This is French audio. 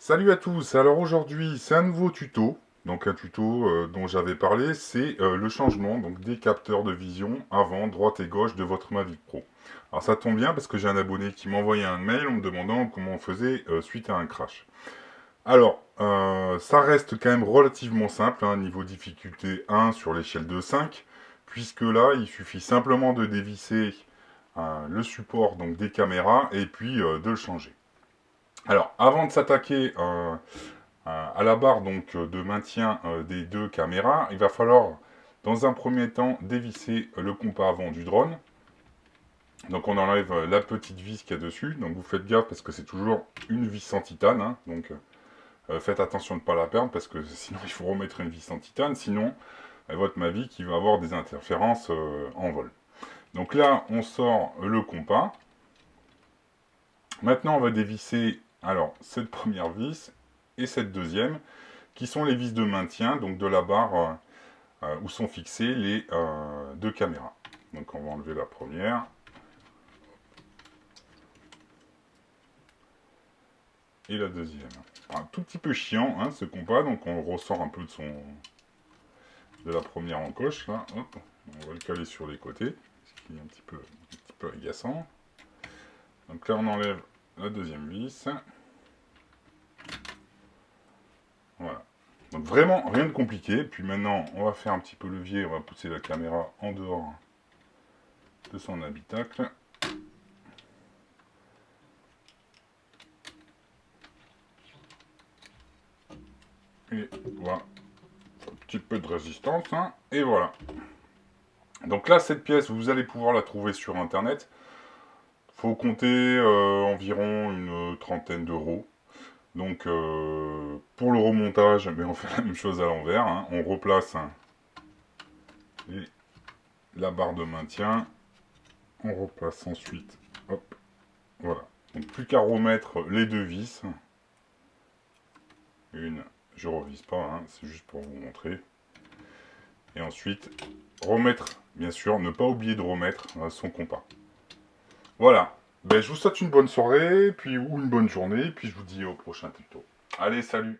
Salut à tous, alors aujourd'hui c'est un nouveau tuto, donc un tuto dont j'avais parlé, c'est le changement donc, des capteurs de vision avant, droite et gauche de votre Mavic Pro. Alors ça tombe bien parce que j'ai un abonné qui m'a envoyé un mail en me demandant comment on faisait suite à un crash. Alors, ça reste quand même relativement simple, hein, niveau difficulté 1 sur l'échelle de 5, puisque là il suffit simplement de dévisser le support donc, des caméras et puis de le changer. Alors, avant de s'attaquer à la barre donc, de maintien des deux caméras, il va falloir dans un premier temps dévisser le compas avant du drone. Donc on enlève la petite vis qu'il y a dessus. Donc vous faites gaffe parce que c'est toujours une vis en titane. Hein. Donc faites attention de ne pas la perdre parce que sinon il faut remettre une vis en titane. Sinon votre Mavic il va avoir des interférences en vol. Donc là on sort le compas. Maintenant on va dévisser alors cette première vis et cette deuxième, qui sont les vis de maintien, donc de la barre où sont fixées les deux caméras. Donc on va enlever la première. Et la deuxième. Un tout petit peu chiant, hein, ce compas, donc on ressort un peu de la première encoche, là. Hop. On va le caler sur les côtés, ce qui est un petit peu agaçant. Donc là on enlève la deuxième vis. Voilà. Donc vraiment rien de compliqué. Puis maintenant on va faire un petit peu levier, on va pousser la caméra en dehors de son habitacle. Et voilà. Un petit peu de résistance, hein, et voilà. Donc là, cette pièce, vous allez pouvoir la trouver sur internet. Faut compter environ une trentaine d'euros. Donc pour le remontage, mais on fait la même chose à l'envers. Hein. On replace la barre de maintien. On replace ensuite. Hop, voilà. Donc plus qu'à remettre les deux vis. Une, je revise pas, hein, c'est juste pour vous montrer. Et ensuite, remettre, bien sûr, ne pas oublier de remettre son compas. Voilà. Ben, je vous souhaite une bonne soirée, puis ou une bonne journée, puis je vous dis au prochain tuto. Allez, salut!